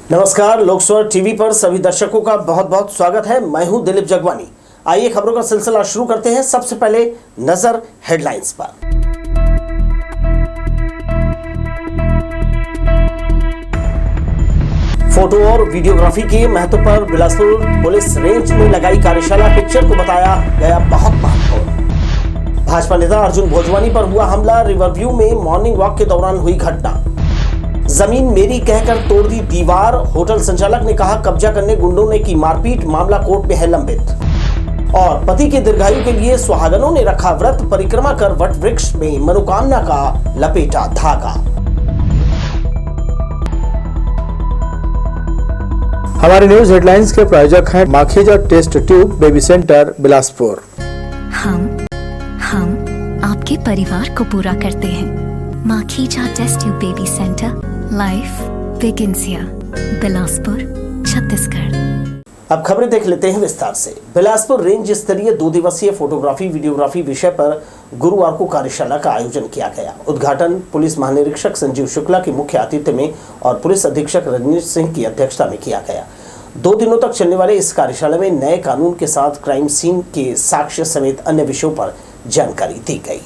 नमस्कार, लोकस्वर टीवी पर सभी दर्शकों का बहुत बहुत स्वागत है। मैं हूं दिलीप जगवानी। आइए खबरों का सिलसिला शुरू करते हैं। सबसे पहले नजर हेडलाइंस पर। फोटो और वीडियोग्राफी के महत्व पर बिलासपुर पुलिस रेंज में लगाई कार्यशाला। पिक्चर को बताया गया बहुत महत्वपूर्ण। भाजपा नेता अर्जुन भोजवानी पर हुआ हमला। रिवरव्यू में मॉर्निंग वॉक के दौरान हुई घटना। जमीन मेरी कहकर तोड़ दी दीवार। होटल संचालक ने कहा कब्जा करने गुंडों ने की मारपीट। मामला कोर्ट में है लंबित। और पति के दीर्घायु के लिए सुहागनों ने रखा व्रत। परिक्रमा कर वट वृक्ष में मनोकामना का लपेटा धागा। हमारे न्यूज हेडलाइंस के प्रायोजक हैं Makhija test tube baby centre Bilaspur. हम आपके परिवार को पूरा करते हैं। Makhija test tube baby centre, life begins here, Bilaspur, Chhattisgarh. अब खबरें देख लेते हैं विस्तार से। बिलासपुर रेंज स्तरीय 2 दिवसीय फोटोग्राफी वीडियोग्राफी विषय पर गुरुवार को कार्यशाला का आयोजन किया गया। उद्घाटन पुलिस महानिरीक्षक संजीव शुक्ला के मुख्य आतिथ्य में और पुलिस अधीक्षक रजनीश सिंह की अध्यक्षता में किया गया। 2 दिनों तक चलने वाले इस कार्यशाला में नए कानून के साथ क्राइम सीन के साक्ष्य समेत अन्य विषयों पर जानकारी दी गई।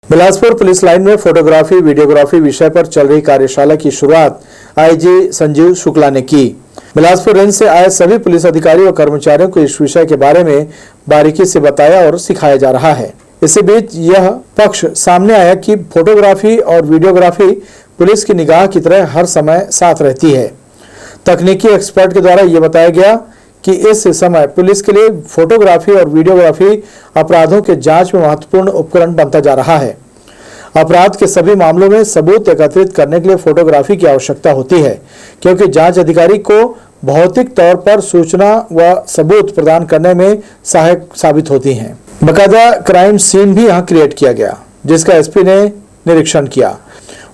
बिलासपुर पुलिस लाइन में फोटोग्राफी वीडियोग्राफी विषय पर चल रही कार्यशाला की शुरुआत आईजी संजीव शुक्ला ने की। बिलासपुर रेंज से आए सभी पुलिस अधिकारियों और कर्मचारियों को इस विषय के बारे में बारीकी से बताया और सिखाया जा रहा है। इसी बीच यह पक्ष सामने आया कि फोटोग्राफी और वीडियोग्राफी पुलिस की निगाह की तरह हर समय साथ रहती है। तकनीकी एक्सपर्ट के द्वारा यह बताया गया कि इस समय पुलिस के लिए फोटोग्राफी और वीडियोग्राफी अपराधों के जांच में महत्वपूर्ण उपकरण बनता जा रहा है। अपराध के सभी मामलों में सबूत एकत्रित करने के लिए फोटोग्राफी की आवश्यकता होती है, क्योंकि जांच अधिकारी को भौतिक तौर पर सूचना व सबूत प्रदान करने में सहायक साबित होती हैं। बकायदा क्राइम सीन भी यहाँ क्रिएट किया गया, जिसका एसपी ने निरीक्षण किया।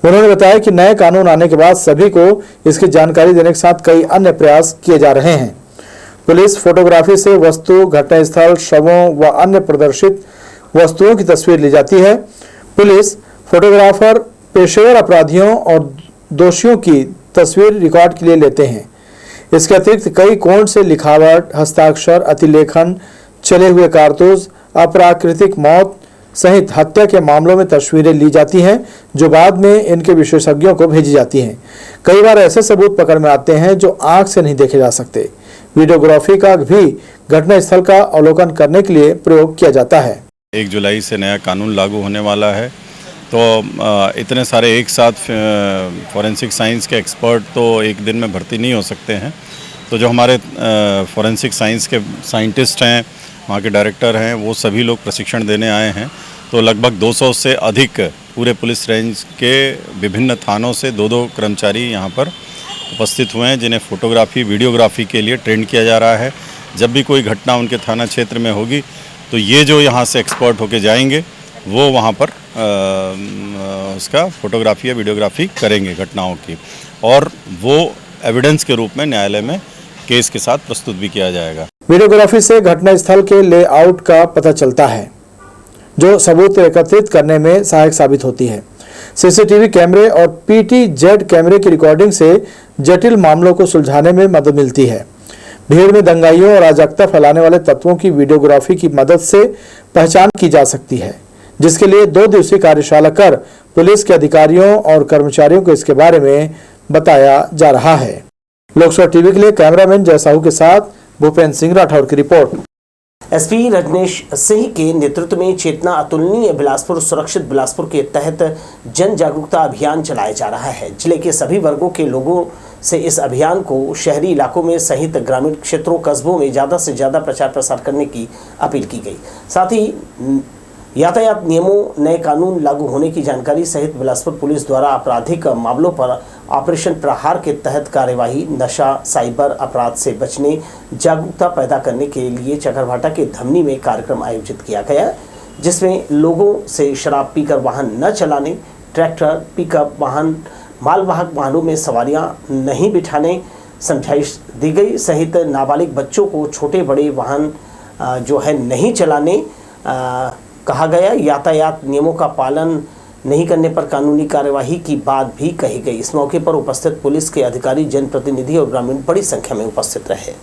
उन्होंने बताया कि नए कानून आने के बाद सभी को इसकी जानकारी देने के साथ कई अन्य प्रयास किए जा रहे हैं। पुलिस फोटोग्राफी से वस्तु, घटनास्थल, शवों व अन्य प्रदर्शित वस्तुओं की तस्वीर ली जाती है। पुलिस फोटोग्राफर पेशेवर अपराधियों और दोषियों की तस्वीर रिकॉर्ड के लिए लेते हैं। इसके अतिरिक्त कई कोण से लिखावट, हस्ताक्षर, अतिलेखन, चले हुए कारतूस, अप्राकृतिक मौत सहित हत्या के मामलों में तस्वीरें ली जाती हैं, जो बाद में इनके विशेषज्ञों को भेजी जाती हैं। कई बार ऐसे सबूत पकड़ में आते हैं जो आंख से नहीं देखे जा सकते। वीडियोग्राफी का भी घटनास्थल का अवलोकन करने के लिए प्रयोग किया जाता है। 1 जुलाई से नया कानून लागू होने वाला है, तो इतने सारे एक साथ फॉरेंसिक साइंस के एक्सपर्ट तो एक दिन में भर्ती नहीं हो सकते हैं। तो जो हमारे फॉरेंसिक साइंस के साइंटिस्ट हैं, वहाँ के डायरेक्टर हैं, वो सभी लोग प्रशिक्षण देने आए हैं। तो लगभग 200 से अधिक पूरे पुलिस रेंज के विभिन्न थानों से 2-2 कर्मचारी यहाँ पर उपस्थित हुए हैं, जिन्हें फोटोग्राफी वीडियोग्राफी के लिए ट्रेन किया जा रहा है। जब भी कोई घटना उनके थाना क्षेत्र में होगी तो ये जो यहाँ से एक्सपर्ट होके जाएंगे वो वहाँ पर उसका फोटोग्राफी या वीडियोग्राफी करेंगे घटनाओं की, और वो एविडेंस के रूप में न्यायालय में केस के साथ प्रस्तुत भी किया जाएगा। वीडियोग्राफी से घटनास्थल के लेआउट का पता चलता है, जो सबूत एकत्रित करने में सहायक साबित होती है। सीसीटीवी कैमरे और पीटीजेड कैमरे की रिकॉर्डिंग से जटिल मामलों को सुलझाने में मदद मिलती है। भीड़ में दंगाइयों और अराजकता फैलाने वाले तत्वों की वीडियोग्राफी की मदद से पहचान की जा सकती है, जिसके लिए 2 दिवसीय कार्यशाला कर पुलिस के अधिकारियों और कर्मचारियों को इसके बारे में बताया जा रहा है। लोकसभा टीवी के लिए कैमरामैन जय साहू के साथ भूपेंद्र सिंह राठौर की रिपोर्ट। एसपी रजनीश सिंह के नेतृत्व में चेतना अतुलनीय बिलासपुर सुरक्षित बिलासपुर के तहत जन जागरूकता अभियान चलाया जा रहा है। जिले के सभी वर्गों के लोगों से इस अभियान को शहरी इलाकों में सहित ग्रामीण क्षेत्रों कस्बों में ज़्यादा से ज़्यादा प्रचार प्रसार करने की अपील की गई। साथ ही यातायात नियमों, नए कानून लागू होने की जानकारी सहित बिलासपुर पुलिस द्वारा आपराधिक मामलों पर ऑपरेशन प्रहार के तहत कार्यवाही, नशा, साइबर अपराध से बचने जागरूकता पैदा करने के लिए चकरभाटा के धमनी में कार्यक्रम आयोजित किया गया, जिसमें लोगों से शराब पीकर वाहन न चलाने, ट्रैक्टर, पिकअप वाहन, मालवाहक वाहनों में सवारियां नहीं बिठाने समझाइश दी गई, सहित नाबालिग बच्चों को छोटे बड़े वाहन जो है नहीं चलाने कहा गया। यातायात नियमों का पालन नहीं करने पर कानूनी कार्यवाही की बात भी कही गई। इस मौके पर उपस्थित पुलिस के अधिकारी, जनप्रतिनिधि और ग्रामीण बड़ी संख्या में उपस्थित रहे।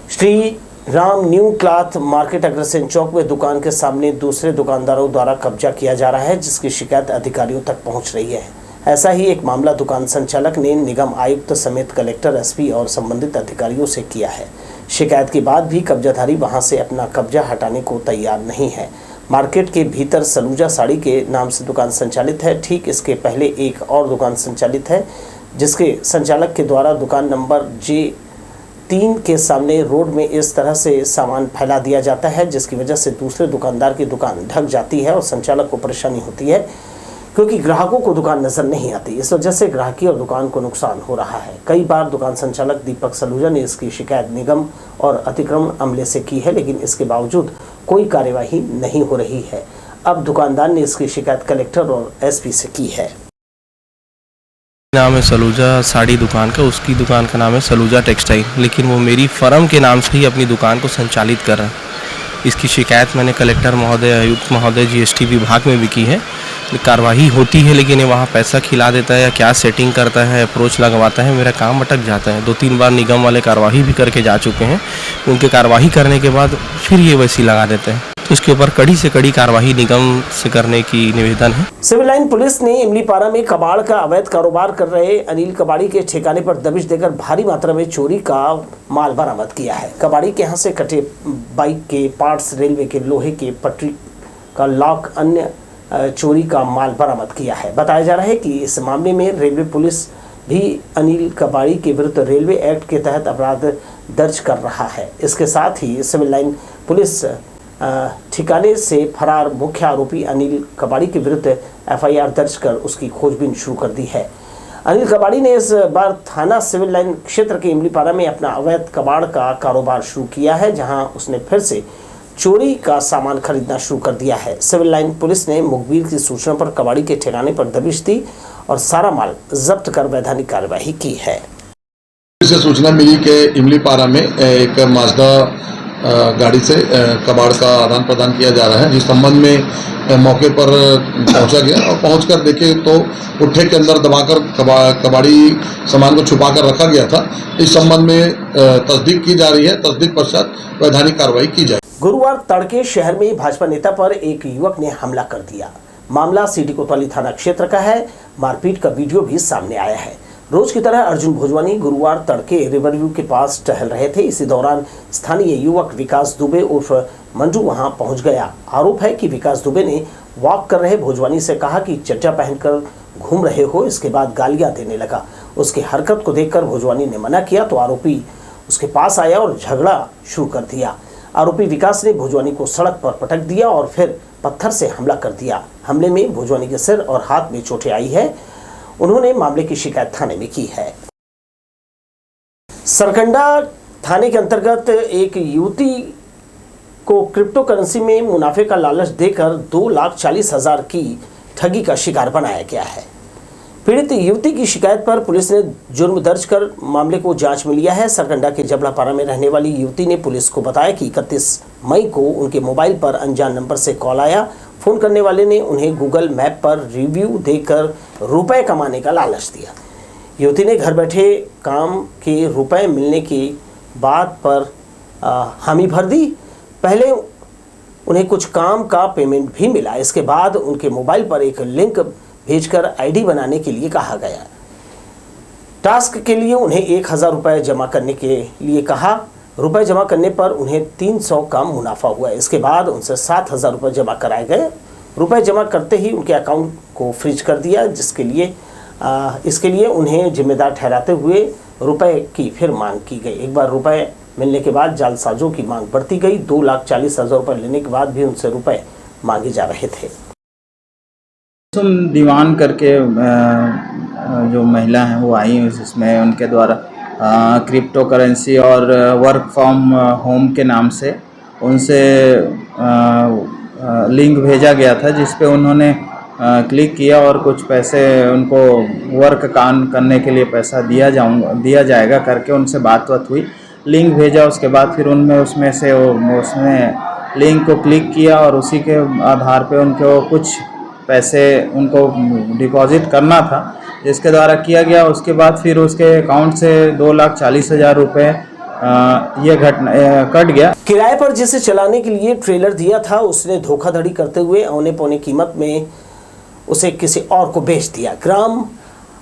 Shri Ram new cloth market Agrasen चौक में दुकान के सामने दूसरे दुकानदारों द्वारा कब्जा किया जा रहा है, जिसकी शिकायत अधिकारियों तक पहुंच रही है। ऐसा ही एक मामला दुकान संचालक ने निगम आयुक्त समेत कलेक्टर, एसपी और संबंधित अधिकारियों से किया है। शिकायत के बाद भी कब्जाधारी वहां से अपना कब्जा हटाने को तैयार नहीं है। मार्केट के भीतर सलूजा साड़ी के नाम से दुकान संचालित है। ठीक इसके पहले एक और दुकान संचालित है, जिसके संचालक के द्वारा दुकान नंबर J3 के सामने रोड में इस तरह से सामान फैला दिया जाता है, जिसकी वजह से दूसरे दुकानदार की दुकान ढक जाती है और संचालक को परेशानी होती है, क्योंकि ग्राहकों को दुकान नजर नहीं आती। इस वजह से ग्राहकी और दुकान को नुकसान हो रहा है। कई बार दुकान संचालक दीपक सलूजा ने इसकी शिकायत निगम और अतिक्रमण अमले से की है, लेकिन इसके बावजूद कोई कार्यवाही नहीं हो रही है। अब दुकानदार ने इसकी शिकायत कलेक्टर और एसपी से की है। नाम है सलूजा साड़ी दुकान का, उसकी दुकान का नाम है सलूजा टेक्सटाइल, लेकिन वो मेरी फर्म के नाम से ही अपनी दुकान को संचालित कर रहा है। इसकी शिकायत मैंने कलेक्टर महोदय, आयुक्त महोदय, जीएसटी विभाग में भी की है। कार्रवाई होती है, लेकिन ये वहाँ पैसा खिला देता है या क्या सेटिंग करता है, अप्रोच लगवाता है, मेरा काम अटक जाता है। 2-3 बार निगम वाले कार्रवाई भी करके जा चुके हैं। उनके कार्रवाई करने के बाद फिर ये वैसी लगा देते हैं, तो इसके ऊपर कड़ी से कड़ी कार्रवाई निगम से करने की निवेदन है। सिविल लाइन पुलिस ने इमलीपारा में कबाड़ का अवैध कारोबार कर रहे अनिल कबाड़ी के ठिकाने पर दबिश देकर भारी मात्रा में चोरी का माल बरामद किया है। कबाड़ी के यहाँ से कटे बाइक के पार्ट्स, रेलवे के लोहे के पटरी का लॉक, अन्य चोरी का माल बरामद किया है। बताया जा रहा है कि इस मामले में रेलवे पुलिस भी अनिल कबाड़ी के विरुद्ध रेलवे एक्ट के तहत अपराध दर्ज कर रहा है। इसके साथ ही सिविल लाइन पुलिस ठिकाने से फरार मुख्य आरोपी अनिल कबाड़ी के विरुद्ध एफआईआर दर्ज कर उसकी खोजबीन शुरू कर दी है। अनिल कबाड़ी ने इस बार थाना सिविल लाइन क्षेत्र के इमलीपारा में अपना अवैध कबाड़ का कारोबार शुरू किया है, जहां उसने फिर से चोरी का सामान खरीदना शुरू कर दिया है। सिविल लाइन पुलिस ने मुखबिर की सूचना पर कबाड़ी के ठिकाने पर दबिश दी और सारा माल जब्त कर वैधानिक कार्यवाही की है। इसे सूचना मिली कि इमलीपारा में एक माजदा गाड़ी से कबाड़ का आदान प्रदान किया जा रहा है, जिस संबंध में मौके पर पहुंचा गया और पहुंचकर देखे तो पुट्ठे के अंदर दबाकर कबाड़ी सामान को छुपा कर रखा गया था। इस संबंध में तस्दीक की जा रही है। तस्दीक पश्चात वैधानिक कार्रवाई की जाए। गुरुवार तड़के शहर में भाजपा नेता पर एक युवक ने हमला कर दिया। मामला सिटी कोतवाली थाना क्षेत्र का है। मारपीट का वीडियो भी सामने आया है। रोज की तरह अर्जुन भोजवानी गुरुवार तड़के रिवरव्यू के पास टहल रहे थे। इसी दौरान स्थानीय युवक विकास दुबे उर्फ मंजू वहां पहुंच गया। आरोप है कि विकास दुबे ने वॉक कर रहे भोजवानी से कहा कि चड्डा पहनकर घूम रहे हो। इसके बाद गालियां देने लगा। उसकी हरकत को देखकर भोजवानी ने मना किया तो आरोपी उसके पास आया और झगड़ा शुरू कर दिया। आरोपी विकास ने भोजवानी को सड़क पर पटक दिया और फिर पत्थर से हमला कर दिया। हमले में भोजवानी के सिर और हाथ में चोटें आई है। उन्होंने मामले की शिकायत थाने में की है। सरकंडा थाने के अंतर्गत एक युवती को क्रिप्टो करेंसी में मुनाफे का लालच देकर 2,40,000 की ठगी का शिकार बनाया गया है। पीड़ित युवती की शिकायत पर पुलिस ने जुर्म दर्ज कर मामले को जांच में लिया है। सरकंडा के जबलापारा में रहने वाली युवती ने पुलिस को बताया कि 31 मई को उनके मोबाइल पर अनजान नंबर से कॉल आया। फोन करने वाले ने उन्हें गूगल मैप पर रिव्यू देकर रुपए कमाने का लालच दिया। युवती ने घर बैठे काम के रुपए मिलने की बात पर हामी भर दी। पहले उन्हें कुछ काम का पेमेंट भी मिला। इसके बाद उनके मोबाइल पर एक लिंक भेजकर आईडी बनाने के लिए कहा गया। टास्क के लिए उन्हें 1,000 रुपये जमा करने के लिए कहा। रुपए जमा करने पर उन्हें 300 का मुनाफा हुआ। इसके बाद उनसे 7,000 रुपये जमा कराए गए। रुपए जमा करते ही उनके अकाउंट को फ्रीज कर दिया, इसके लिए उन्हें जिम्मेदार ठहराते हुए रुपए की फिर मांग की गई। एक बार रुपए मिलने के बाद जालसाजों की मांग बढ़ती गई। 2,40,000 रुपये लेने के बाद भी उनसे रुपए मांगे जा रहे थे। दीवान करके जो महिला हैं वो आई, जिसमें उनके द्वारा क्रिप्टो करेंसी और वर्क फ्रॉम होम के नाम से उनसे लिंक भेजा गया था, जिस पे उन्होंने क्लिक किया और कुछ पैसे उनको वर्क करने के लिए पैसा दिया जाएगा करके उनसे बात हुई। लिंक भेजा, उसके बाद फिर उसमें लिंक को क्लिक किया और उसी के आधार पे उनको कुछ पैसे उनको डिपॉजिट करना था, जिसके द्वारा किया गया। उसके बाद फिर उसके अकाउंट से 2,40,000 रुपये ये घटना कट गया। किराए पर जिसे चलाने के लिए ट्रेलर दिया था उसने धोखाधड़ी करते हुए औने पौने कीमत में उसे किसी और को बेच दिया। ग्राम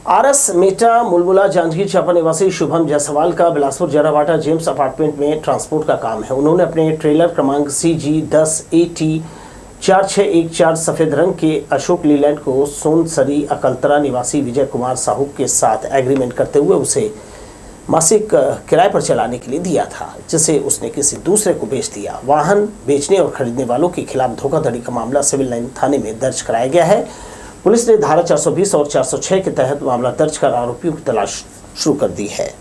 आरस मेटा मुलमुला जांजगीर चांपा निवासी शुभम जायसवाल का बिलासपुर जरावाटा जेम्स अपार्टमेंट में ट्रांसपोर्ट का काम है। उन्होंने अपने ट्रेलर क्रमांक CG10AT4614 सफेद रंग के अशोक लीलैंड को सोनसरी अकलतरा निवासी विजय कुमार साहू के साथ एग्रीमेंट करते हुए उसे मासिक किराए पर चलाने के लिए दिया था, जिसे उसने किसी दूसरे को बेच दिया। वाहन बेचने और खरीदने वालों के खिलाफ धोखाधड़ी का मामला सिविल लाइन थाने में दर्ज कराया गया है। पुलिस ने धारा 420 और 406 के तहत मामला दर्ज कर आरोपियों की तलाश शुरू कर दी है।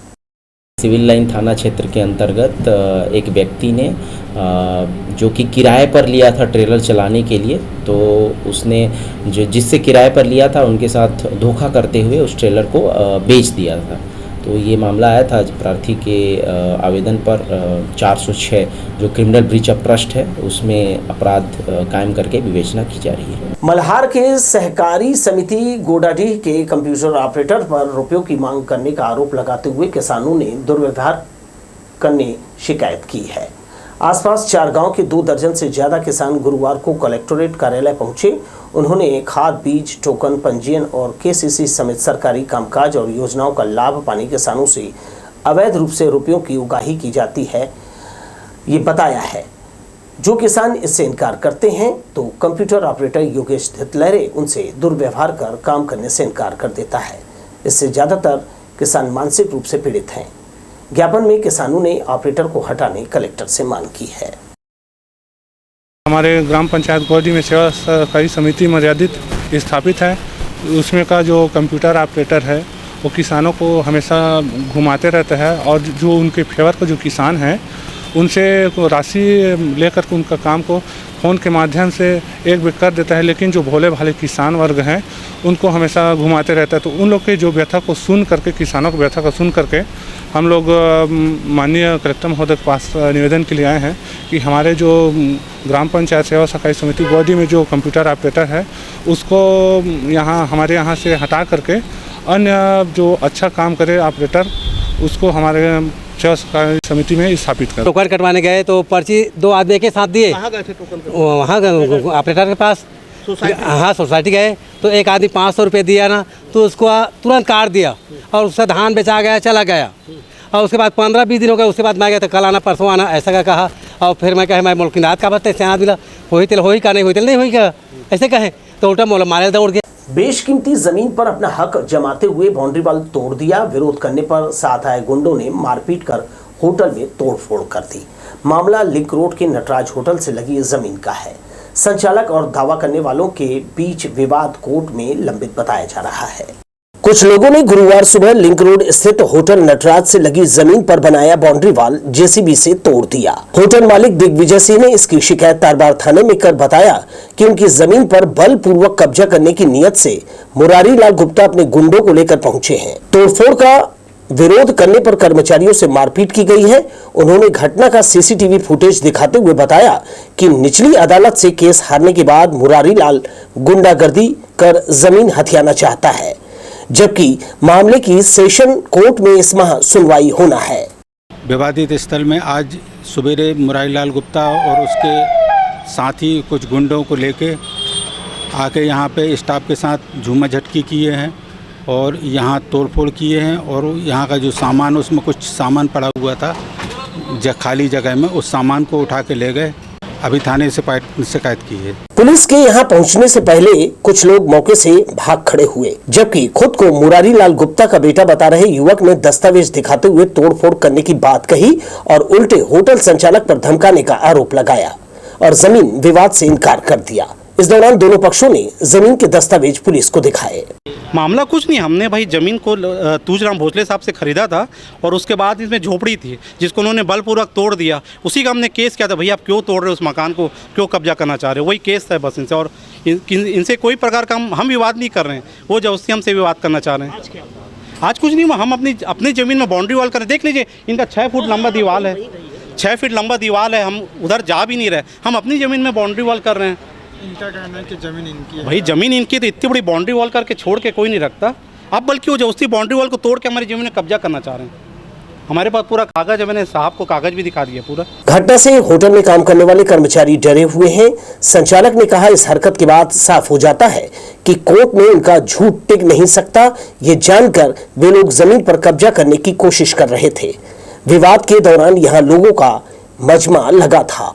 सिविल लाइन थाना क्षेत्र के अंतर्गत एक व्यक्ति ने जो कि किराए पर लिया था ट्रेलर चलाने के लिए, तो उसने जिससे किराए पर लिया था उनके साथ धोखा करते हुए उस ट्रेलर को बेच दिया था। तो ये मामला आया था प्रार्थी के आवेदन पर 406 जो क्रिमिनल ब्रीच ऑफ ट्रस्ट है उसमें अपराध कायम करके विवेचना की जा रही है। मल्हार के सहकारी समिति गोडाडीह के कंप्यूटर ऑपरेटर पर रुपयों की मांग करने का आरोप लगाते हुए किसानों ने दुर्व्यवहार करने शिकायत की है। आसपास 4 गांव के 2 दर्जन से ज्यादा किसान गुरुवार को कलेक्टोरेट कार्यालय पहुंचे। उन्होंने खाद, बीज, टोकन, पंजीयन और केसीसी समेत सरकारी कामकाज और योजनाओं का लाभ पाने किसानों से अवैध रूप से रुपयों की उगाही की जाती है ये बताया है। जो किसान इससे इनकार करते हैं तो कंप्यूटर ऑपरेटर योगेश धितलहरे उनसे दुर्व्यवहार कर काम करने से इनकार कर देता है। इससे ज़्यादातर किसान मानसिक रूप से पीड़ित हैं। ज्ञापन में किसानों ने ऑपरेटर को हटाने कलेक्टर से मांग की है। हमारे ग्राम पंचायत गोडी में सेवा सहकारी समिति मर्यादित स्थापित है। उसमें का जो कंप्यूटर ऑपरेटर है वो किसानों को हमेशा घुमाते रहता है और जो उनके फेवर का जो किसान है उनसे राशि लेकर के उनका काम को फ़ोन के माध्यम से एक भी कर देता है, लेकिन जो भोले भाले किसान वर्ग हैं उनको हमेशा घुमाते रहता है। तो उन लोग के जो व्यथा को सुन करके, किसानों की व्यथा को सुन करके हम लोग माननीय कलेक्टर महोदय के पास निवेदन के लिए आए हैं कि हमारे जो ग्राम पंचायत सेवा सहकारी समिति बॉडी में जो कंप्यूटर ऑपरेटर है उसको हमारे यहाँ से हटा करके अन्य जो अच्छा काम करे ऑपरेटर उसको हमारे सेवा सहकारी समिति में स्थापित कर। टोकन कटवाने गए तो पर्ची 2 आदमी के साथ दिए। कहाँ गए थे टोकन? वहाँ ऑपरेटर के पास। हाँ, सोसाइटी गए तो एक आदमी 500 रुपये दिया ना, तो उसको तुरंत काट दिया और उससे धान बेचा गया, चला गया। और उसके बाद 15-20 दिन हो गए। उसके बाद मैं गया तो कल आना परसों आना ऐसा कहा। और फिर मैं कहे मैं मुल्किनात का बता से मिला वही तिल होई का नहीं, होई तिल नहीं हुई का ऐसे कहे तो उल्टा मोला मारे दौड़ गया। बेशकीमती जमीन पर अपना हक जमाते हुए बाउंड्री वाल तोड़ दिया। विरोध करने पर साथ आए गुंडों ने मारपीट कर होटल में तोड़फोड़ कर दी। मामला लिंक रोड के नटराज होटल से लगी जमीन का है। संचालक और दावा करने वालों के बीच विवाद कोर्ट में लंबित बताया जा रहा है। कुछ लोगों ने गुरुवार सुबह लिंक रोड स्थित होटल नटराज से लगी जमीन पर बनाया बाउंड्री वाल जेसीबी से तोड़ दिया। होटल मालिक दिग्विजय सिंह ने इसकी शिकायत तारबार थाने में कर बताया कि उनकी जमीन पर बलपूर्वक कब्जा करने की नियत से मुरारी लाल गुप्ता अपने गुंडों को लेकर पहुंचे हैं। तोड़फोड़ का विरोध करने पर कर्मचारियों से मारपीट की गई है। उन्होंने घटना का सीसीटीवी फुटेज दिखाते हुए बताया कि निचली अदालत से केस हारने के बाद मुरारी लाल गुंडागर्दी कर जमीन हथियाना चाहता है, जबकि मामले की सेशन कोर्ट में इस माह सुनवाई होना है। विवादित स्थल में आज सवेरे मुरारी लाल गुप्ता और उसके साथी कुछ गुंडों को लेके आके यहाँ पे स्टाफ के साथ झूमा झटकी किए हैं और यहाँ तोड़फोड़ किए हैं। और यहाँ का जो सामान, उसमें कुछ सामान पड़ा हुआ था खाली जगह में, उस सामान को उठा के ले गए। अभी थाने से शिकायत की है। पुलिस के यहाँ पहुँचने से पहले कुछ लोग मौके से भाग खड़े हुए, जबकि खुद को मुरारी लाल गुप्ता का बेटा बता रहे युवक ने दस्तावेज दिखाते हुए तोड़फोड़ करने की बात कही और उल्टे होटल संचालक पर धमकाने का आरोप लगाया और जमीन विवाद से इनकार कर दिया। इस दौरान दोनों पक्षों ने जमीन के दस्तावेज पुलिस को दिखाए। मामला कुछ नहीं, हमने भाई ज़मीन को तुजराम भोसले साहब से ख़रीदा था और उसके बाद इसमें झोपड़ी थी जिसको उन्होंने बलपूर्वक तोड़ दिया। उसी का हमने केस किया था, भैया आप क्यों तोड़ रहे हो, उस मकान को क्यों कब्जा करना चाह रहे हो, वही केस है बस इनसे। और इनसे कोई प्रकार का हम विवाद नहीं कर रहे हैं, वो जबरदस्ती हमसे विवाद करना चाह रहे हैं। आज कुछ नहीं, हम अपनी ज़मीन में बाउंड्री वॉल करें। देख लीजिए, इनका 6 फुट लंबा दीवार है 6 फीट लंबा दीवार है, हम उधर जा भी नहीं रहे, हम अपनी ज़मीन में बाउंड्री वॉल कर रहे हैं। इनका कहना है कि ज़मीन इनकी है। भाई ज़मीन इनकी, तो इतनी बड़ी बाउंड्री वॉल करके छोड़ के कोई नहीं रखता। अब बल्कि वो जबरदस्ती बाउंड्री वॉल को तोड़ के हमारी ज़मीन में कब्जा करना चाह रहे हैं। हमारे पास पूरा कागज़ है, मैंने साहब को कागज़ भी दिखा दिया पूरा। घटना से होटल में काम करने वाले कर्मचारी डरे हुए हैं। संचालक ने कहा, इस हरकत के बाद साफ हो जाता है कि कोर्ट में उनका झूठ टिक नहीं सकता। ये जानकर वे लोग जमीन पर कब्जा करने की कोशिश कर रहे थे। विवाद के दौरान यहां लोगों का मजमा लगा था।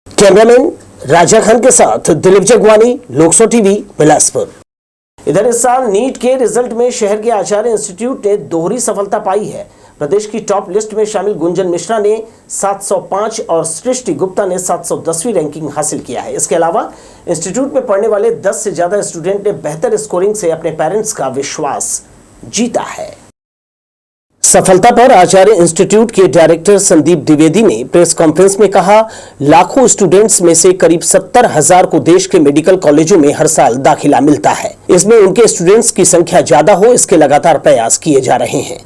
कैमरामैन राजा खान के साथ दिलीप जगवानी, लोकसो टीवी, बिलासपुर। इधर इस साल नीट के रिजल्ट में शहर के आचार्य इंस्टीट्यूट ने दोहरी सफलता पाई है। प्रदेश की टॉप लिस्ट में शामिल गुंजन मिश्रा ने 705 और सृष्टि गुप्ता ने 710वीं रैंकिंग हासिल किया है। इसके अलावा इंस्टीट्यूट में पढ़ने वाले 10 से ज्यादा स्टूडेंट ने बेहतर स्कोरिंग से अपने पेरेंट्स का विश्वास जीता है। सफलता पर आचार्य इंस्टीट्यूट के डायरेक्टर संदीप द्विवेदी ने प्रेस कॉन्फ्रेंस में कहा, लाखों स्टूडेंट्स में से करीब 70,000 को देश के मेडिकल कॉलेजों में हर साल दाखिला मिलता है। इसमें उनके स्टूडेंट्स की संख्या ज्यादा हो, इसके लगातार प्रयास किए जा रहे हैं।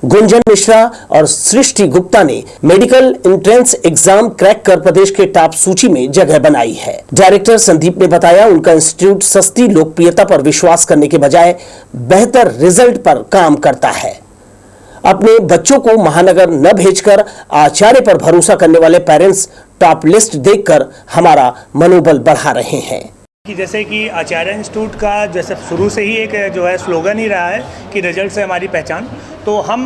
गुंजन मिश्रा और सृष्टि गुप्ता ने मेडिकल एंट्रेंस एग्जाम क्रैक कर प्रदेश के टॉप सूची में जगह बनाई है। डायरेक्टर संदीप ने बताया, उनका इंस्टीट्यूट सस्ती लोकप्रियता पर विश्वास करने के बजाय बेहतर रिजल्ट पर काम करता है। अपने बच्चों को महानगर न भेजकर आचार्य पर भरोसा करने वाले पेरेंट्स टॉप लिस्ट देखकर हमारा मनोबल बढ़ा रहे हैं। कि जैसे कि आचार्य इंस्टीट्यूट का जैसे शुरू से ही एक जो है स्लोगन ही रहा है कि रिजल्ट से हमारी पहचान। तो हम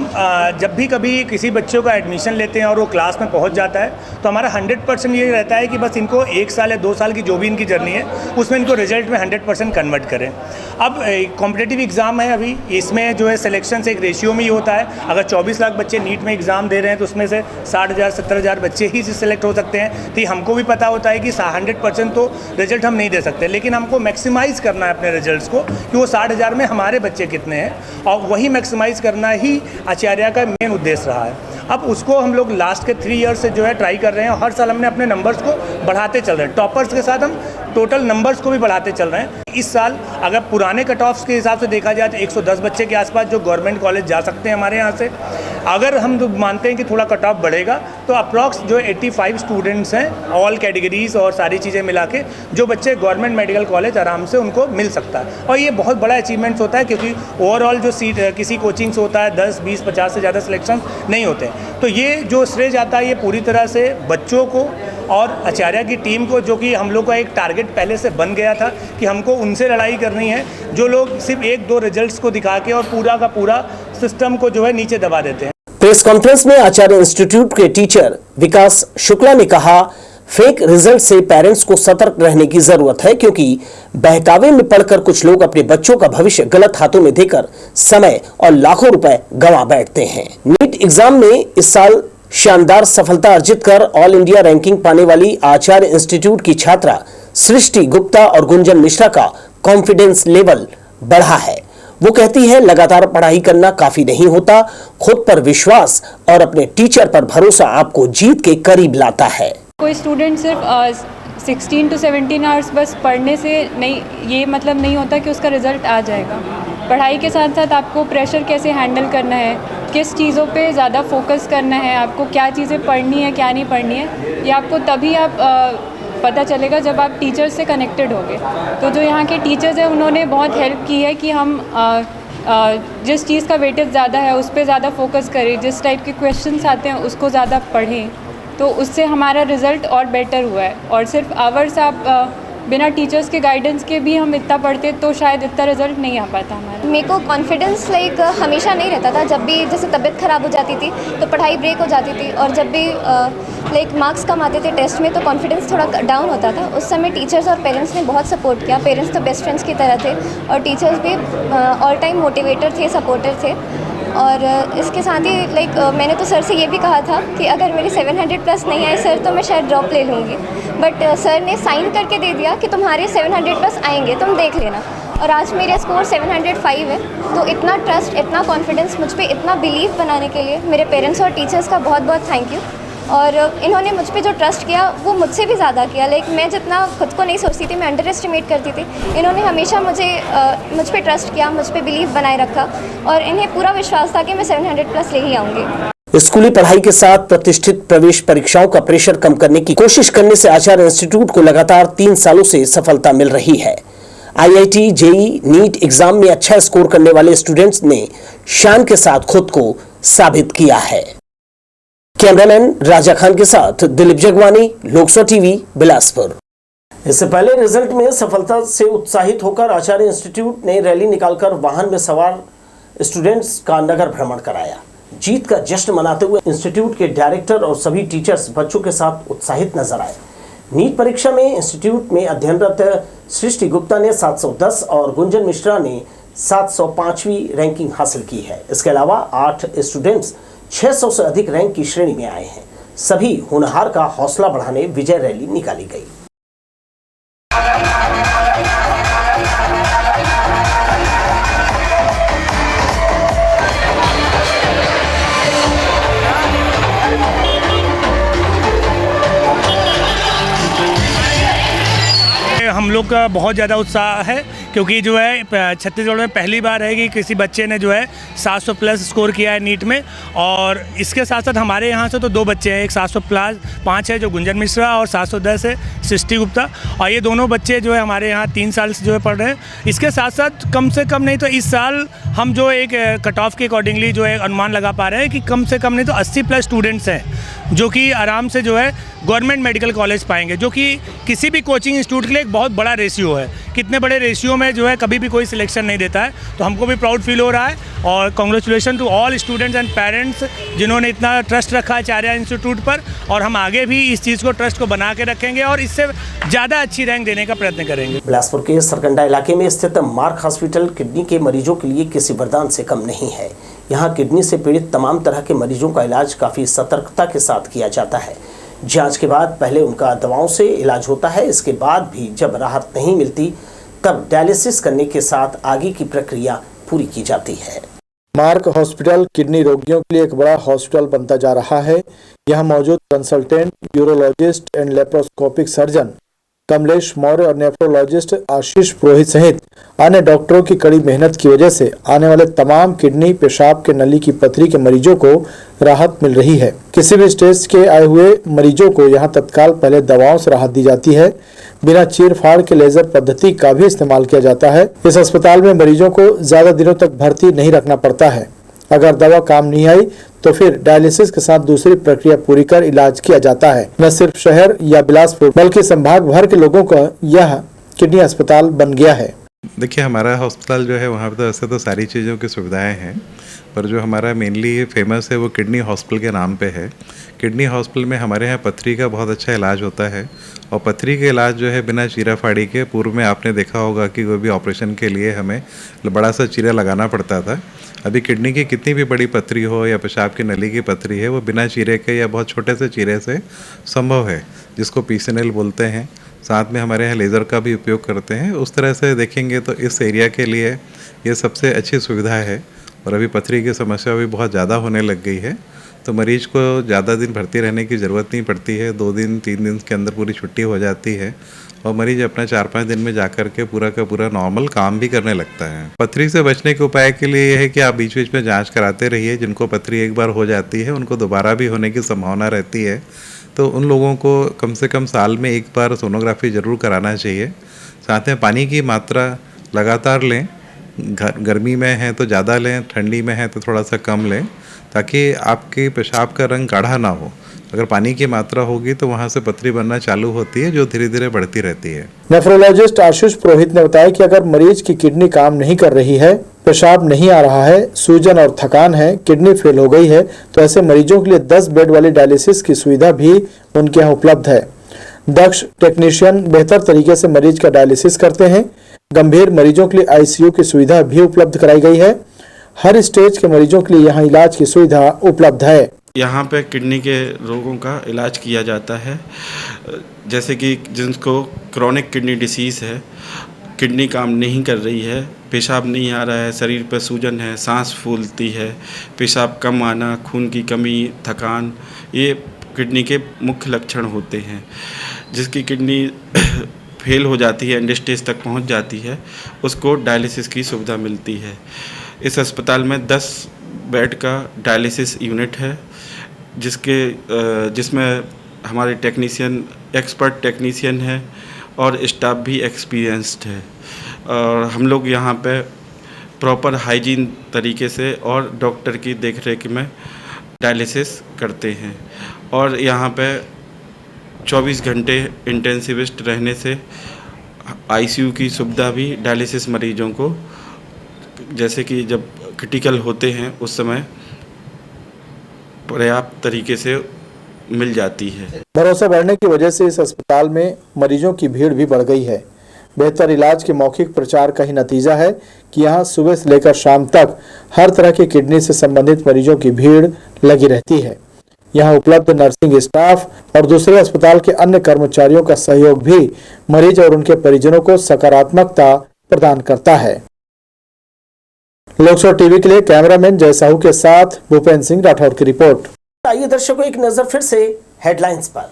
जब भी कभी किसी बच्चों का एडमिशन लेते हैं और वो क्लास में पहुंच जाता है तो हमारा 100% ये रहता है कि बस इनको 1 साल या 2 साल की जो भी इनकी जर्नी है उसमें इनको रिजल्ट में 100% कन्वर्ट करें। अब कॉम्पिटिटिव एग्ज़ाम है अभी, इसमें जो है सिलेक्शन से एक रेशियो में ही होता है। अगर 24 लाख बच्चे नीट में एग्ज़ाम दे रहे हैं तो उसमें से 60,000 70,000 बच्चे ही सिलेक्ट हो सकते हैं। तो हमको भी पता होता है कि 100% तो रिजल्ट हम नहीं दे सकते, लेकिन हमको मैक्सिमाइज़ करना है अपने रिजल्ट्स को कि वो 60,000 में हमारे बच्चे कितने हैं, और वही मैक्सिमाइज़ करना ही आचार्य का मेन उद्देश्य रहा है। अब उसको हम लोग लास्ट के 3 ईयर्स से जो है ट्राई कर रहे हैं और हर साल हमने अपने नंबर्स को बढ़ाते चल रहे हैं। टॉपर्स के साथ हम टोटल नंबर्स को भी बढ़ाते चल रहे हैं। इस साल अगर पुराने कट ऑफ्स के हिसाब से देखा जाए तो 110 बच्चे के आसपास जो गवर्नमेंट कॉलेज जा सकते हैं हमारे यहाँ से। अगर हम मानते हैं कि थोड़ा कट ऑफ बढ़ेगा तो अप्रॉक्स जो 85 स्टूडेंट्स हैं ऑल कैटेगरीज और सारी चीज़ें मिला के जो बच्चे गवर्नमेंट मेडिकल कॉलेज आराम से उनको मिल सकता है। और ये बहुत बड़ा अचीवमेंट्स होता है क्योंकि ओवरऑल जो सीट किसी कोचिंग से होता है 10, 20, 50 से ज़्यादा सिलेक्शन नहीं होते। तो ये जो श्रेय जाता है ये पूरी तरह से बच्चों को और आचार्य की टीम को, जो कि हम लोग का एक टारगेट पहले से बन गया था कि हमको उनसे लड़ाई करनी है जो लोग सिर्फ 1-2 रिजल्ट्स को दिखा के और पूरा का पूरा सिस्टम को जो है नीचे दबा देते हैं। प्रेस कॉन्फ्रेंस में आचार्य इंस्टीट्यूट के टीचर विकास शुक्ला ने कहा, फेक रिजल्ट से पेरेंट्स को सतर्क रहने की जरूरत है क्योंकि बहकावे में पढ़कर कुछ लोग अपने बच्चों का भविष्य गलत हाथों में देकर समय और लाखों रुपए गंवा बैठते हैं। नीट एग्जाम में इस साल शानदार सफलता अर्जित कर ऑल इंडिया रैंकिंग पाने वाली आचार्य इंस्टीट्यूट की छात्रा सृष्टि गुप्ता और गुंजन मिश्रा का कॉन्फिडेंस लेवल बढ़ा है। वो कहती है, लगातार पढ़ाई करना काफी नहीं होता, खुद पर विश्वास और अपने टीचर पर भरोसा आपको जीत के करीब लाता है। कोई स्टूडेंट सिर्फ 16 to 17 आवर्स बस पढ़ने से नहीं, ये मतलब नहीं होता कि उसका रिज़ल्ट आ जाएगा। पढ़ाई के साथ साथ आपको प्रेशर कैसे हैंडल करना है, किस चीज़ों पे ज़्यादा फोकस करना है, आपको क्या चीज़ें पढ़नी है क्या नहीं पढ़नी है, ये आपको तभी आप पता चलेगा जब आप टीचर्स से कनेक्टेड होगे। तो जो यहाँ के टीचर्स हैं उन्होंने बहुत हेल्प की है कि हम जिस चीज़ का वेटेज ज़्यादा है उस पर ज़्यादा फोकस करें, जिस टाइप के क्वेश्चंस आते हैं उसको ज़्यादा पढ़ें, तो उससे हमारा रिज़ल्ट और बेटर हुआ है। और सिर्फ आवर्स आप बिना टीचर्स के गाइडेंस के भी हम इतना पढ़ते तो शायद इतना रिजल्ट नहीं आ पाता हमारा। मेरे को कॉन्फिडेंस हमेशा नहीं रहता था। जब भी जैसे तबीयत ख़राब हो जाती थी तो पढ़ाई ब्रेक हो जाती थी, और जब भी मार्क्स कम आते थे टेस्ट में तो कॉन्फिडेंस थोड़ा डाउन होता था। उस समय टीचर्स और पेरेंट्स ने बहुत सपोर्ट किया। पेरेंट्स तो बेस्ट फ्रेंड्स की तरह थे और टीचर्स भी ऑल टाइम मोटिवेटर थे, सपोर्टर थे। और इसके साथ ही मैंने तो सर से ये भी कहा था कि अगर मेरी 700+ नहीं आए सर तो मैं शायद ड्रॉप ले लूँगी, बट सर ने साइन करके दे दिया कि तुम्हारे 700+ आएंगे, तुम देख लेना। और आज मेरा स्कोर 705 है। तो इतना ट्रस्ट, इतना कॉन्फिडेंस, मुझ पर इतना बिलीव बनाने के लिए मेरे पेरेंट्स और टीचर्स का बहुत बहुत थैंक यू। और इन्होंने मुझ पे जो ट्रस्ट किया वो मुझसे भी ज़्यादा किया। मैं जितना खुद को नहीं सोचती थी, मैं अंडर एस्टिमेट करती थी, इन्होंने हमेशा मुझ पे ट्रस्ट किया, मुझ पे बिलीव बनाए रखा और इन्हें पूरा विश्वास था कि मैं 700+ ले ही आऊँगी। स्कूली पढ़ाई के साथ प्रतिष्ठित प्रवेश परीक्षाओं का प्रेशर कम करने की कोशिश करने से आचार्य इंस्टीट्यूट को लगातार 3 सालों से सफलता मिल रही है। IIT, JEE, नीट एग्जाम में अच्छा स्कोर करने वाले स्टूडेंट्स ने शान के साथ खुद को साबित किया है। कैमरामैन राजा खान के साथ दिलीप जगवानी, लोकसभा टीवी, बिलासपुर। इससे पहले रिजल्ट में सफलता से उत्साहित होकर आचार्य इंस्टीट्यूट ने रैली निकालकर वाहन में सवार स्टूडेंट्स का नगर भ्रमण कराया। जीत का जश्न मनाते हुए इंस्टीट्यूट के डायरेक्टर और सभी टीचर्स बच्चों के साथ उत्साहित नजर आए। नीट परीक्षा में इंस्टीट्यूट में अध्ययनरत सृष्टि गुप्ता ने 710 और गुंजन मिश्रा ने 705वीं रैंकिंग हासिल की है। इसके अलावा 8 स्टूडेंट्स 600 से अधिक रैंक की श्रेणी में आए हैं। सभी होनहार का हौसला बढ़ाने विजय रैली निकाली गई। हम लोग का बहुत ज़्यादा उत्साह है क्योंकि जो है छत्तीसगढ़ में पहली बार है कि किसी बच्चे ने जो है 700 प्लस स्कोर किया है नीट में। और इसके साथ साथ हमारे यहाँ से तो 2 बच्चे हैं, एक 705 है जो गुंजन मिश्रा और 710 है सृष्टि गुप्ता। और ये दोनों बच्चे जो है हमारे यहाँ 3 साल से जो है पढ़ रहे हैं। इसके साथ साथ कम से कम नहीं तो इस साल हम जो एक कट ऑफ के अकॉर्डिंगली जो है अनुमान लगा पा रहे हैं कि कम से कम नहीं तो 80 प्लस स्टूडेंट्स हैं जो कि आराम से जो है गवर्नमेंट मेडिकल कॉलेज पाएंगे, जो कि किसी भी कोचिंग इंस्टीट्यूट के लिए एक बहुत बड़ा रेशियो है। कितने बड़े रेशियो में जो है कभी भी कोई सिलेक्शन नहीं देता है, तो हमको भी प्राउड फील हो रहा है। और congratulation to all students and parents जिन्होंने इतना ट्रस्ट रखा है आचार्य इंस्टीट्यूट पर। और हम आगे भी इस चीज़ को ट्रस्ट को बना के रखेंगे और इससे ज़्यादा अच्छी रैंक देने का प्रयत्न करेंगे। बिलासपुर के सरकंडा इलाके में स्थित मार्क हॉस्पिटल किडनी के मरीजों के लिए किसी वरदान से कम नहीं है। यहाँ किडनी से पीड़ित तमाम तरह के मरीजों का इलाज काफ़ी सतर्कता के साथ किया जाता है। जांच के बाद पहले उनका दवाओं से इलाज होता है, इसके बाद भी जब राहत नहीं मिलती तब डायलिसिस करने के साथ आगे की प्रक्रिया पूरी की जाती है। मार्क हॉस्पिटल किडनी रोगियों के लिए एक बड़ा हॉस्पिटल बनता जा रहा है। यहाँ मौजूद consultant, urologist and laparoscopic surgeon Kamlesh Maurya और नेफ्रोलॉजिस्ट आशीष पुरोहित सहित अन्य डॉक्टरों की कड़ी मेहनत की वजह से आने वाले तमाम किडनी, पेशाब के नली की पथरी के मरीजों को राहत मिल रही है। किसी भी स्टेज के आए हुए मरीजों को यहां तत्काल पहले दवाओं से राहत दी जाती है। बिना चीर-फाड़ के लेजर पद्धति का भी इस्तेमाल किया जाता है। इस अस्पताल में मरीजों को ज्यादा दिनों तक भर्ती नहीं रखना पड़ता है। अगर दवा काम नहीं आई तो फिर डायलिसिस के साथ दूसरी प्रक्रिया पूरी कर इलाज किया जाता है। न सिर्फ शहर या बिलासपुर बल्कि संभाग भर के लोगों का यह किडनी अस्पताल बन गया है। देखिए, हमारा हॉस्पिटल जो है वहाँ पर तो ऐसे तो सारी चीज़ों की सुविधाएं हैं, पर जो हमारा मेनली फेमस है वो किडनी हॉस्पिटल के नाम पे है। किडनी हॉस्पिटल में हमारे यहाँ पथरी का बहुत अच्छा इलाज होता है। और पथरी के इलाज जो है बिना चीरा फाड़ी के, पूर्व में आपने देखा होगा कि कोई भी ऑपरेशन के लिए हमें बड़ा सा चीरा लगाना पड़ता था। अभी किडनी की कितनी भी बड़ी पथरी हो या पेशाब की नली की पथरी है, वो बिना चीरे के या बहुत छोटे से चीरे से संभव है, जिसको PCNL बोलते हैं। साथ में हमारे यहाँ लेज़र का भी उपयोग करते हैं। उस तरह से देखेंगे तो इस एरिया के लिए ये सबसे अच्छी सुविधा है। और अभी पथरी की समस्या भी बहुत ज़्यादा होने लग गई है, तो मरीज को ज़्यादा दिन भर्ती रहने की ज़रूरत नहीं पड़ती है। 2 दिन 3 दिन के अंदर पूरी छुट्टी हो जाती है और मरीज अपना 4-5 दिन में जाकर के पूरा का पूरा नॉर्मल काम भी करने लगता है। पथरी से बचने के उपाय के लिए यह है कि आप बीच बीच में जांच कराते रहिए। जिनको पथरी एक बार हो जाती है उनको दोबारा भी होने की संभावना रहती है, तो उन लोगों को कम से कम साल में एक बार सोनोग्राफी ज़रूर कराना चाहिए। साथ में पानी की मात्रा लगातार लें। गर्मी में है तो ज़्यादा लें, ठंडी में है तो थोड़ा सा कम लें, ताकि आपके पेशाब का रंग गाढ़ा ना हो। अगर पानी की मात्रा होगी तो वहाँ से पथरी बनना चालू होती है, जो धीरे धीरे बढ़ती रहती है। नेफ्रोलॉजिस्ट आशीष पुरोहित ने बताया कि अगर मरीज की किडनी काम नहीं कर रही है, पेशाब नहीं आ रहा है, सूजन और थकान है, किडनी फेल हो गई है, तो ऐसे मरीजों के लिए 10 बेड वाली डायलिसिस की सुविधा भी उनके यहाँ उपलब्ध है। दक्ष टेक्नीशियन बेहतर तरीके से मरीज का डायलिसिस करते हैं। गंभीर मरीजों के लिए ICU की सुविधा भी उपलब्ध कराई गई है। हर स्टेज के मरीजों के लिए यहाँ इलाज की सुविधा उपलब्ध है। यहाँ पे किडनी के रोगों का इलाज किया जाता है, जैसे कि जिनको क्रॉनिक किडनी डिसीज़ है, किडनी काम नहीं कर रही है, पेशाब नहीं आ रहा है, शरीर पर सूजन है, सांस फूलती है, पेशाब कम आना, खून की कमी, थकान, ये किडनी के मुख्य लक्षण होते हैं। जिसकी किडनी फेल हो जाती है, एंड स्टेज तक पहुंच जाती है, उसको डायलिसिस की सुविधा मिलती है। इस अस्पताल में 10 बेड का डायलिसिस यूनिट है, जिसमें हमारे टेक्नीशियन एक्सपर्ट टेक्नीशियन है और स्टाफ भी एक्सपीरियंस्ड है। और हम लोग यहाँ पे प्रॉपर हाइजीन तरीके से और डॉक्टर की देखरेख में डायलिसिस करते हैं। और यहाँ पे 24 घंटे इंटेंसिविस्ट रहने से आईसीयू की सुविधा भी डायलिसिस मरीजों को, जैसे कि जब क्रिटिकल होते हैं उस समय पर्याप्त तरीके से मिल जाती है। भरोसा बढ़ने की वजह से इस अस्पताल में मरीजों की भीड़ भी बढ़ गई है। बेहतर इलाज के मौखिक प्रचार का ही नतीजा है कि यहाँ सुबह से लेकर शाम तक हर तरह की किडनी से संबंधित मरीजों की भीड़ लगी रहती है। यहाँ उपलब्ध नर्सिंग स्टाफ और दूसरे अस्पताल के अन्य कर्मचारियों का सहयोग भी मरीज और उनके परिजनों को सकारात्मकता प्रदान करता है। लोकसभा टीवी के लिए कैमरामैन जय साहू के साथ भूपेंद्र सिंह राठौर की रिपोर्ट। आइए दर्शकों, एक नजर फिर से हेडलाइंस पर।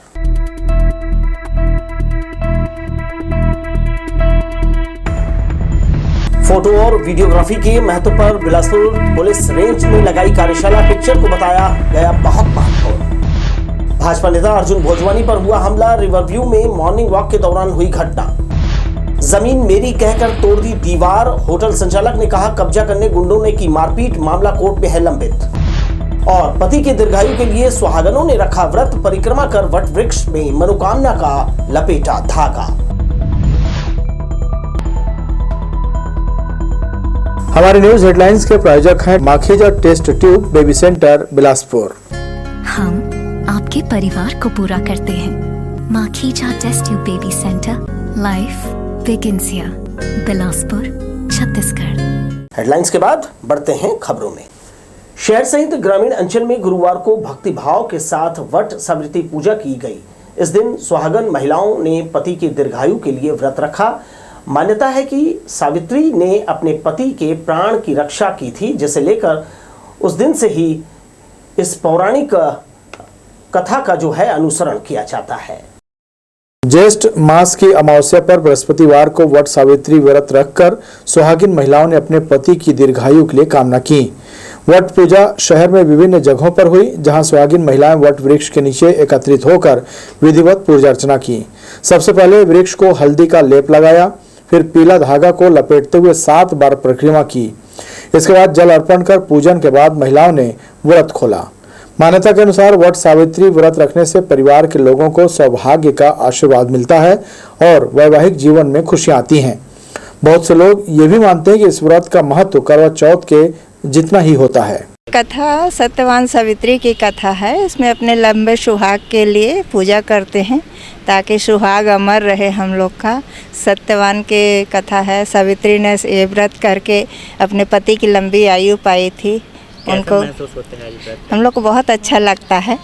फोटो और वीडियोग्राफी के महत्व पर बिलासपुर पुलिस रेंज में लगाई कार्यशाला। पिक्चर को बताया गया बहुत महत्वपूर्ण। भाजपा नेता अर्जुन भोजवानी पर हुआ हमला। रिवरव्यू में मॉर्निंग वॉक के दौरान हुई घटना। जमीन मेरी कहकर तोड़ दी दीवार। होटल संचालक ने कहा कब्जा करने गुंडों ने की मारपीट। मामला कोर्ट में है लंबित। और पति के दीर्घायु के लिए सुहागनों ने रखा व्रत। परिक्रमा कर वट वृक्ष में मनोकामना का लपेटा धागा। हमारे न्यूज हेडलाइंस के प्रायोजक हैं Makhija test tube baby centre Bilaspur. हम आपके परिवार को पूरा करते हैं। Makhija test tube baby centre, life begins here, Bilaspur, Chhattisgarh. Headlines के बाद बढ़ते हैं खबरों में। शहर सहित ग्रामीण अंचल में गुरुवार को भक्तिभाव के साथ वट सावित्री पूजा की गई। इस दिन सुहागन महिलाओं ने पति के दीर्घायु के लिए व्रत रखा। मान्यता है कि सावित्री ने अपने पति के प्राण की रक्षा की थी, जिसे लेकर उस दिन से ही इस पौराणिक कथा का जो है अनुसरण किया जाता है। ज्येष्ठ मास की अमावस्या पर बृहस्पतिवार को वट सावित्री व्रत रखकर सुहागिन महिलाओं ने अपने पति की दीर्घायु के लिए कामना की। वट पूजा शहर में विभिन्न जगहों पर हुई, जहां सुहागिन महिलाएं वट वृक्ष के नीचे एकत्रित होकर विधिवत पूजा अर्चना की। सबसे पहले वृक्ष को हल्दी का लेप लगाया, फिर पीला धागा को लपेटते हुए 7 बार परिक्रमा की। इसके बाद जल अर्पण कर पूजन के बाद महिलाओं ने व्रत खोला। मान्यता के अनुसार वट सावित्री व्रत रखने से परिवार के लोगों को सौभाग्य का आशीर्वाद मिलता है और वैवाहिक जीवन में खुशियां आती हैं। बहुत से लोग ये भी मानते हैं कि इस व्रत का महत्व करवा चौथ के जितना ही होता है। कथा सत्यवान सावित्री की कथा है। इसमें अपने लंबे सुहाग के लिए पूजा करते हैं ताकि सुहाग अमर रहे हम लोग का। सत्यवान के कथा है। सावित्री ने ये व्रत करके अपने पति की लंबी आयु पाई थी। उनको हम लोग को बहुत अच्छा लगता है।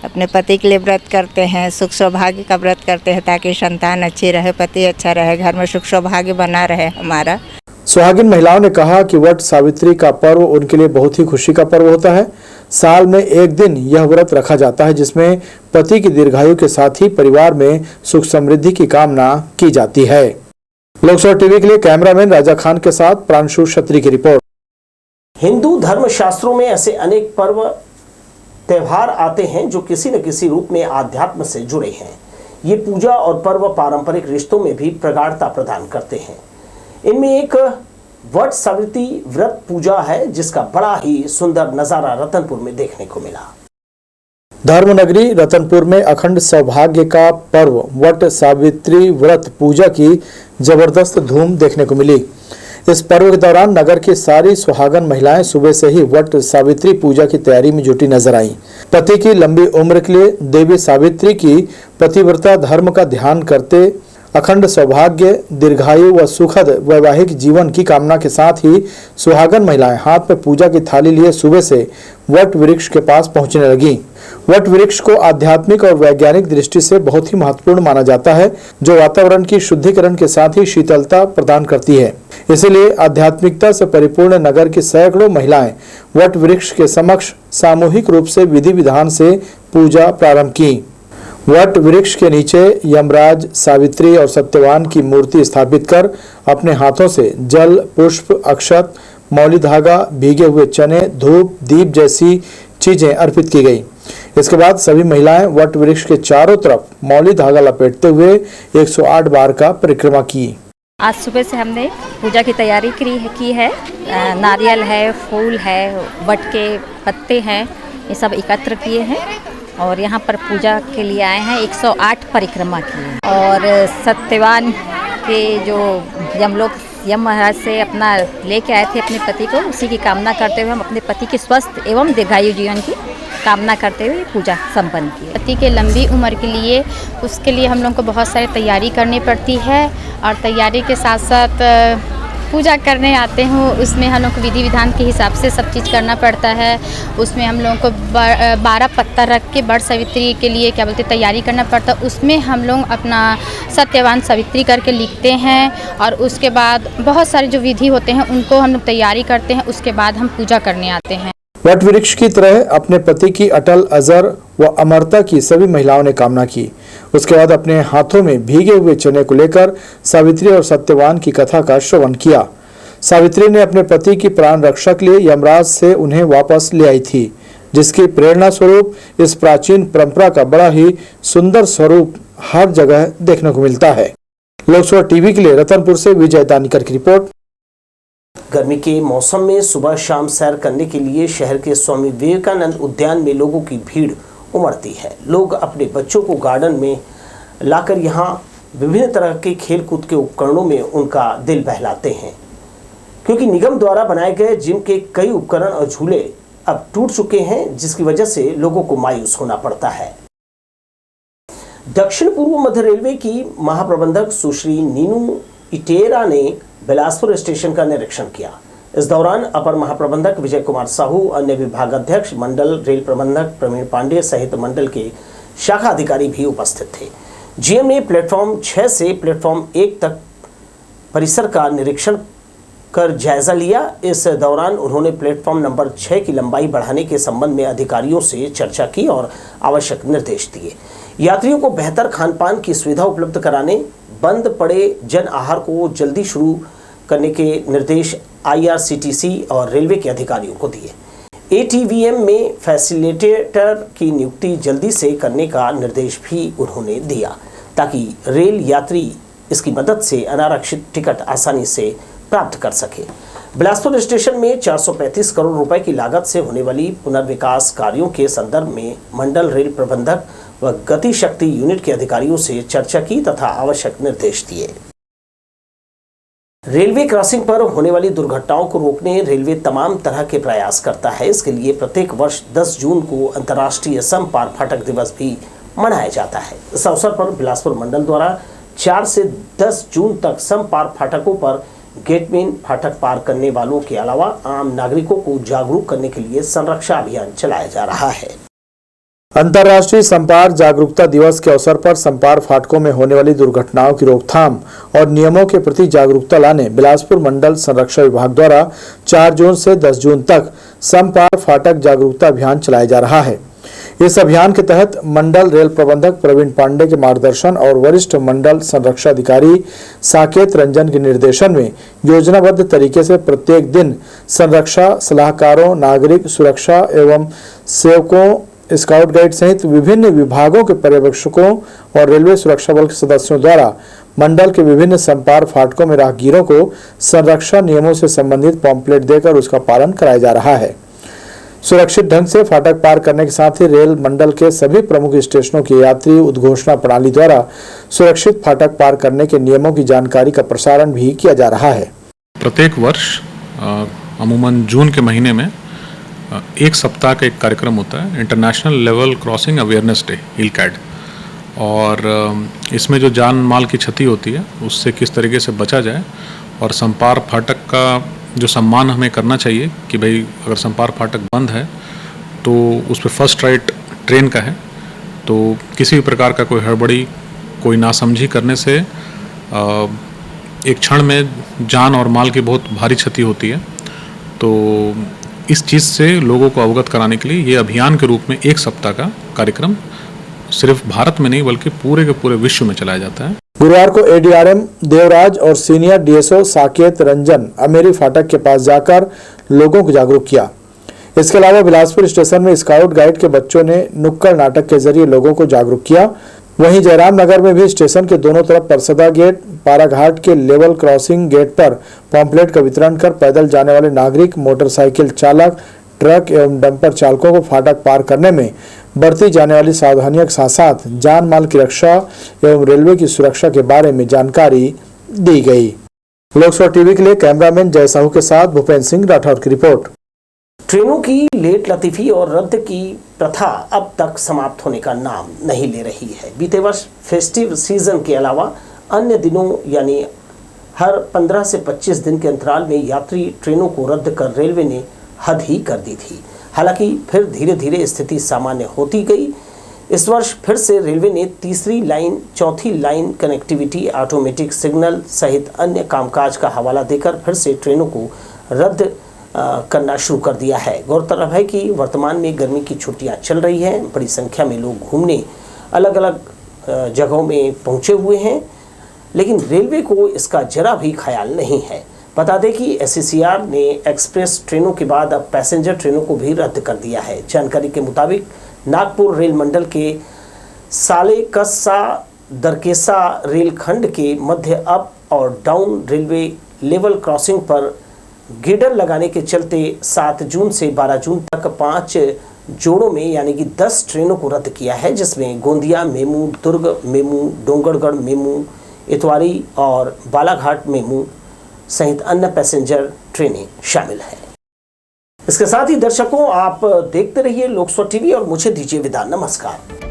अपने पति के लिए व्रत करते हैं, सुख सौभाग्य का व्रत करते हैं ताकि संतान अच्छी रहे, पति अच्छा रहे, घर में सुख सौभाग्य बना रहे हमारा। सुहागिन महिलाओं ने कहा कि वट सावित्री का पर्व उनके लिए बहुत ही खुशी का पर्व होता है। साल में एक दिन यह व्रत रखा जाता है जिसमें पति की दीर्घायु के साथ ही परिवार में सुख समृद्धि की कामना की जाती है। लोकसभा टीवी के लिए कैमरामैन राजा खान के साथ प्रांशु क्षत्री की रिपोर्ट। हिंदू धर्म शास्त्रों में ऐसे अनेक पर्व त्योहार आते हैं जो किसी न किसी रूप में आध्यात्म से जुड़े हैं। ये पूजा और पर्व पारंपरिक रिश्तों में भी प्रगाढ़ता प्रदान करते हैं। इनमें एक वट सावित्री व्रत पूजा है जिसका बड़ा ही सुंदर नजारा रतनपुर में देखने को मिला। धर्मनगरी रतनपुर में अखंड सौभाग्य का पर्व वट सावित्री व्रत पूजा की जबरदस्त धूम देखने को मिली। इस पर्व के दौरान नगर की सारी सुहागन महिलाएं सुबह से ही वट सावित्री पूजा की तैयारी में जुटी नजर आईं। पति की लंबी उम्र के लिए देवी सावित्री की पतिव्रता धर्म का ध्यान करते अखंड सौभाग्य, दीर्घायु व सुखद वैवाहिक जीवन की कामना के साथ ही सुहागन महिलाएं हाथ में पूजा की थाली लिए सुबह से वट वृक्ष के पास पहुंचने लगी। वट वृक्ष को आध्यात्मिक और वैज्ञानिक दृष्टि से बहुत ही महत्वपूर्ण माना जाता है, जो वातावरण की शुद्धिकरण के साथ ही शीतलता प्रदान करती है। इसलिए आध्यात्मिकता से परिपूर्ण नगर की सैकड़ों महिलाएं वट वृक्ष के समक्ष सामूहिक रूप से विधि विधान से पूजा प्रारंभ की। वट वृक्ष के नीचे यमराज, सावित्री और सत्यवान की मूर्ति स्थापित कर अपने हाथों से जल, पुष्प, अक्षत, मौली धागा, भीगे हुए चने, धूप, दीप जैसी चीजें अर्पित की गई। इसके बाद सभी महिलाएं वट वृक्ष के चारों तरफ मौली धागा लपेटते हुए 108 बार का परिक्रमा की। आज सुबह से हमने पूजा की तैयारी की है। नारियल है, फूल है, वट के पत्ते हैं, ये सब एकत्र किए हैं और यहाँ पर पूजा के लिए आए हैं। 108 परिक्रमा किए और सत्यवान के जो यम महाराज से अपना लेके आए थे अपने पति को, उसी की कामना करते हुए हम अपने पति के स्वस्थ एवं दीर्घायु जीवन की कामना करते हुए पूजा संपन्न की। पति के लंबी उम्र के लिए उसके लिए हम लोग को बहुत सारी तैयारी करनी पड़ती है और तैयारी के साथ साथ पूजा करने आते हैं उसमें हम लोग को विधि विधान के हिसाब से सब चीज़ करना पड़ता है। उसमें हम लोगों को 12 पत्ता रख के बड़ सावित्री के लिए क्या बोलते तैयारी करना पड़ता है। उसमें हम लोग अपना सत्यवान सावित्री करके लिखते हैं और उसके बाद बहुत सारे जो विधि होते हैं उनको हम लोग तैयारी करते हैं। उसके बाद हम पूजा करने आते हैं। वट वृक्ष की तरह अपने पति की अटल अजर व अमरता की सभी महिलाओं ने कामना की। उसके बाद अपने हाथों में भीगे हुए चने को लेकर सावित्री और सत्यवान की कथा का श्रवण किया। सावित्री ने अपने पति की प्राण रक्षा के लिए यमराज से उन्हें वापस ले आई थी, जिसकी प्रेरणा स्वरूप इस प्राचीन परंपरा का बड़ा ही सुंदर स्वरूप हर जगह देखने को मिलता है। लोकसभा टीवी के लिए रतनपुर से विजय दानिकर की रिपोर्ट। गर्मी के मौसम में सुबह शाम सैर करने के लिए शहर के स्वामी विवेकानंद उद्यान में लोगों की भीड़ उमड़ती है। लोग अपने बच्चों को गार्डन में लाकर यहाँ विभिन्न तरह के खेल कूद के उपकरणों में उनका दिल बहलाते हैं, क्योंकि निगम द्वारा बनाए गए जिम के कई उपकरण और झूले अब टूट चुके हैं, जिसकी वजह से लोगों को मायूस होना पड़ता है। दक्षिण पूर्व मध्य रेलवे की महाप्रबंधक सुश्री नीनू इटेरा ने बिलासपुर स्टेशन का निरीक्षण किया। इस दौरान अपर महाप्रबंधक विजय कुमार साहू, अन्य विभागाध्यक्ष, मंडल रेल प्रबंधक प्रवीण पांडे सहित मंडल के शाखा अधिकारी भी उपस्थित थे। जीएम ने प्लेटफॉर्म 6 से प्लेटफॉर्म 1 तक परिसर का निरीक्षण कर जायजा लिया। इस दौरान उन्होंने प्लेटफॉर्म नंबर 6 की लंबाई बढ़ाने के संबंध में अधिकारियों से चर्चा की और आवश्यक निर्देश दिए। यात्रियों को बेहतर खान-पान की सुविधा उपलब्ध कराने, बंद पड़े जन आहार को जल्दी शुरू करने के निर्देश IRCTC और रेलवे के अधिकारियों को दिए। ATVM में फैसिलिटेटर की नियुक्ति जल्दी से करने का निर्देश भी उन्होंने दिया, ताकि रेल यात्री इसकी मदद से अनारक्षित टिकट आसानी से प्राप्त कर सके। बिलासपुर स्टेशन में 435 करोड़ रुपए की लागत से होने वाली पुनर्विकास कार्यों के संदर्भ में मंडल रेल प्रबंधक व गति शक्ति यूनिट के अधिकारियों से चर्चा की तथा आवश्यक निर्देश दिए। रेलवे क्रॉसिंग पर होने वाली दुर्घटनाओं को रोकने रेलवे तमाम तरह के प्रयास करता है। इसके लिए प्रत्येक वर्ष 10 जून को अंतर्राष्ट्रीय समपार फाटक दिवस भी मनाया जाता है। इस अवसर पर बिलासपुर मंडल द्वारा 4 से 10 जून तक समपार फाटकों पर गेटमैन फाटक पार करने वालों के अलावा आम नागरिकों को जागरूक करने के लिए संरक्षा अभियान चलाया जा रहा है। अंतर्राष्ट्रीय संपार जागरूकता दिवस के अवसर पर संपार फाटकों में होने वाली दुर्घटनाओं की रोकथाम और नियमों के प्रति जागरूकता लाने बिलासपुर मंडल संरक्षा विभाग द्वारा 4 जून से 10 जून तक संपार फाटक जागरूकता अभियान चलाया जा रहा है। इस अभियान के तहत मंडल रेल प्रबंधक प्रवीण पांडे के मार्गदर्शन और वरिष्ठ मंडल संरक्षा अधिकारी साकेत रंजन के निर्देशन में योजनाबद्ध तरीके से प्रत्येक दिन संरक्षा सलाहकारों, नागरिक सुरक्षा एवं सेवकों, स्काउट गाइड सहित विभिन्न विभागों के पर्यवेक्षकों और रेलवे सुरक्षा बल के सदस्यों द्वारा मंडल के विभिन्न संपार फाटकों में राहगीरों को संरक्षा नियमों से संबंधित पॉम्पलेट देकर उसका पालन कराया जा रहा है। सुरक्षित ढंग से फाटक पार करने के साथ ही रेल मंडल के सभी प्रमुख स्टेशनों की यात्री उद्घोषणा प्रणाली द्वारा सुरक्षित फाटक पार करने के नियमों की जानकारी का प्रसारण भी किया जा रहा है। प्रत्येक वर्ष अमूमन जून के महीने में एक सप्ताह का एक कार्यक्रम होता है, international level crossing awareness day ILCAD, और इसमें जो जान माल की क्षति होती है उससे किस तरीके से बचा जाए और संपार फाटक का जो सम्मान हमें करना चाहिए कि भाई अगर संपार फाटक बंद है तो उस पर फर्स्ट राइट ट्रेन का है, तो किसी भी प्रकार का कोई हड़बड़ी, कोई नासमझी करने से एक क्षण में जान और माल की बहुत भारी क्षति होती है। तो इस चीज़ से लोगों को अवगत कराने के लिए ये अभियान के रूप में एक सप्ताह का कार्यक्रम सिर्फ भारत में नहीं बल्कि पूरे के पूरे विश्व में चलाया जाता है। गुरुवार को ADRM देवराज और senior DSO Saket Ranjan Amery फाटक के पास जाकर लोगों को जागरूक किया। इसके अलावा बिलासपुर स्टेशन में स्काउट गाइड के बच्चों ने नुक्कड़ नाटक के जरिए लोगों को जागरूक किया। वहीं जयराम नगर में भी स्टेशन के दोनों तरफ परसदा गेट, पाराघाट के लेवल क्रॉसिंग गेट पर पॉम्पलेट का वितरण कर पैदल जाने वाले नागरिक, मोटरसाइकिल चालक, ट्रक एवं डंपर चालकों को फाटक पार करने में बरती जाने वाली सावधानियों के साथ साथ जान माल की रक्षा एवं रेलवे की सुरक्षा के बारे में जानकारी दी गई। लोकसभा टीवी के लिए कैमरामैन जय साहू के साथ भूपेंद्र सिंह राठौर की रिपोर्ट। ट्रेनों की लेट लतीफी और रद्द की प्रथा अब तक समाप्त होने का नाम नहीं ले रही है। बीते वर्ष फेस्टिव सीजन के अलावा अन्य दिनों यानी हर 15 से 25 दिन के अंतराल में यात्री ट्रेनों को रद्द कर रेलवे ने हद ही कर दी थी। हालांकि फिर धीरे धीरे स्थिति सामान्य होती गई। इस वर्ष फिर से रेलवे ने तीसरी लाइन, चौथी लाइन कनेक्टिविटी, ऑटोमेटिक सिग्नल सहित अन्य कामकाज का हवाला देकर फिर से ट्रेनों को रद्द करना शुरू कर दिया है। गौरतलब है कि वर्तमान में गर्मी की छुट्टियां चल रही हैं। बड़ी संख्या में लोग घूमने अलग अलग जगहों में पहुंचे हुए हैं, लेकिन रेलवे को इसका जरा भी ख्याल नहीं है। बता दें कि एससीसीआर ने एक्सप्रेस ट्रेनों के बाद अब पैसेंजर ट्रेनों को भी रद्द कर दिया है। जानकारी के मुताबिक नागपुर रेल मंडल के सालेकस्सा दरकेसा रेलखंड के मध्य अप और डाउन रेलवे लेवल क्रॉसिंग पर गिडर लगाने के चलते 7 जून से 12 जून तक 5 जोड़ों में यानी कि 10 ट्रेनों को रद्द किया है, जिसमें गोंदिया मेमू, दुर्ग मेमू, डोंगरगढ़ मेमू, इतवारी और बालाघाट मेमू सहित अन्य पैसेंजर ट्रेनें शामिल हैं। इसके साथ ही दर्शकों, आप देखते रहिए लोकसभा टीवी और मुझे दीजिए विदा। नमस्कार।